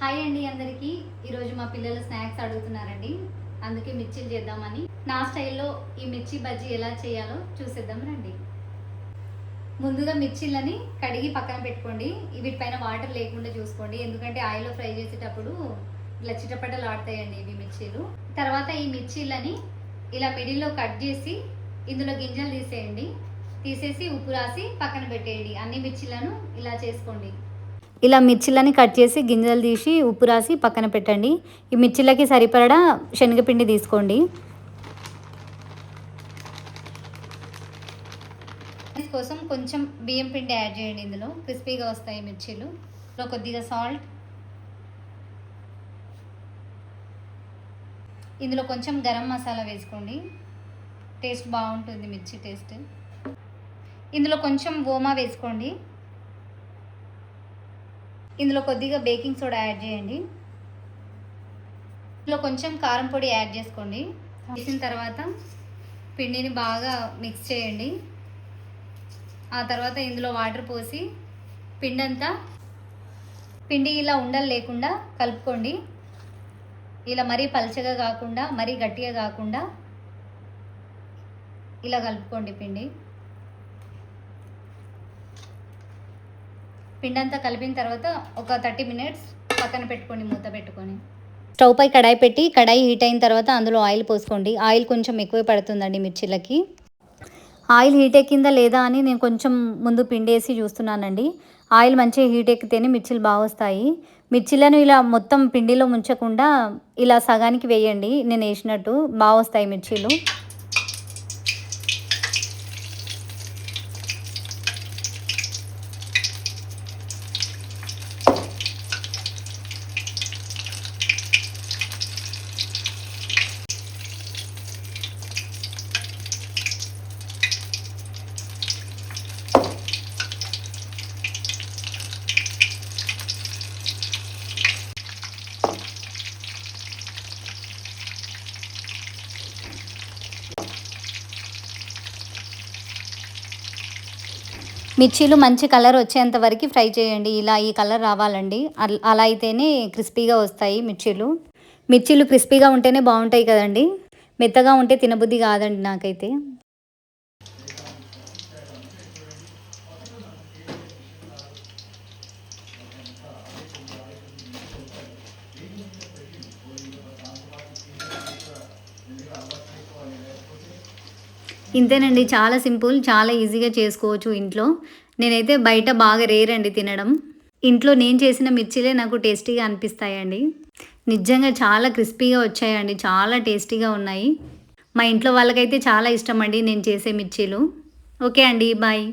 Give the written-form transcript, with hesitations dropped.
Hi అండి అందరికీ. ఈరోజు మా పిల్లలు స్నాక్స్ అడుగుతున్నారండి, అందుకే మిర్చీలు చేద్దామని నా స్టైల్లో ఈ మిర్చి బజ్జీ ఎలా చేయాలో చూసేద్దాం రండి. ముందుగా మిర్చీలని కడిగి పక్కన పెట్టుకోండి. వీటిపైన వాటర్ లేకుండా చూసుకోండి, ఎందుకంటే ఆయిల్లో ఫ్రై చేసేటప్పుడు ఇలా చిటపటలు ఆడతాయండి ఇవి మిర్చీలు. తర్వాత ఈ మిర్చీలని ఇలా మిడిల్లో కట్ చేసి ఇందులో గింజలు తీసేయండి. తీసేసి ఉప్పు రాసి పక్కన పెట్టేయండి. అన్ని మిర్చీలను ఇలా చేసుకోండి. ఇలా మిర్చిలని కట్ చేసి గింజలు తీసి ఉప్పు రాసి పక్కన పెట్టండి. ఈ మిర్చిలకి సరిపడా శనగపిండి తీసుకోండి. కోసం కొంచెం బియ్యం పిండి యాడ్ చేయండి. ఇందులో క్రిస్పీగా వస్తాయి మిర్చీలు. కొద్దిగా సాల్ట్, ఇందులో కొంచెం గరం మసాలా వేసుకోండి, టేస్ట్ బాగుంటుంది మిర్చి టేస్ట్. ఇందులో కొంచెం ఓమా వేసుకోండి. ఇందులో కొద్దిగా బేకింగ్ సోడా యాడ్ చేయండి. ఇందులో కొంచెం కారం పొడి యాడ్ చేసుకోండి. వేసిన తర్వాత పిండిని బాగా మిక్స్ చేయండి. ఆ తర్వాత ఇందులో వాటర్ పోసి పిండి ఇలా ఉండలు లేకుండా కలుపుకోండి. ఇలా మరీ పలచగా కాకుండా మరీ గట్టిగా కాకుండా ఇలా కలుపుకోండి. పిండి అంతా కలిపిన తర్వాత ఒక 30 మినిట్స్ పక్కన పెట్టుకోండి, మూత పెట్టుకొని. స్టవ్ పై కడాయి పెట్టి కడాయి హీట్ అయిన తర్వాత అందులో ఆయిల్ పోసుకోండి. ఆయిల్ కొంచెం ఎక్కువ పడుతుందండి మిర్చిలకి. ఆయిల్ హీట్ ఎక్కిందా లేదా అని నేను కొంచెం ముందు పిండి వేసి చూస్తున్నానండి. ఆయిల్ మంచిగా హీట్ ఎక్కితేనే మిర్చిలు బాగా వస్తాయి. మిర్చిలను ఇలా మొత్తం పిండిలో ముంచకుండా ఇలా సగానికి వేయండి. నేను వేసినట్టు బాగా వస్తాయి మిర్చీలు. మిర్చీలు మంచి కలర్ వచ్చేంత వరకు ఫ్రై చేయండి. ఇలా ఈ కలర్ రావాలండి, అలా అయితేనే క్రిస్పీగా వస్తాయి మిర్చీలు క్రిస్పీగా ఉంటేనే బాగుంటాయి కదండి. మెత్తగా ఉంటే తినబుద్ధి కాదండి నాకైతే. ఇంతేనండి, చాలా సింపుల్, చాలా ఈజీగా చేసుకోవచ్చు ఇంట్లో. నేనైతే బయట బాగా రేర్ అండి తినడం. ఇంట్లో నేను చేసిన మిర్చీలే నాకు టేస్టీగా అనిపిస్తాయండి. నిజంగా చాలా క్రిస్పీగా వచ్చాయండి, చాలా టేస్టీగా ఉన్నాయి. మా ఇంట్లో వాళ్ళకైతే చాలా ఇష్టం అండి నేను చేసే మిర్చీలు. ఓకే అండి, బాయ్.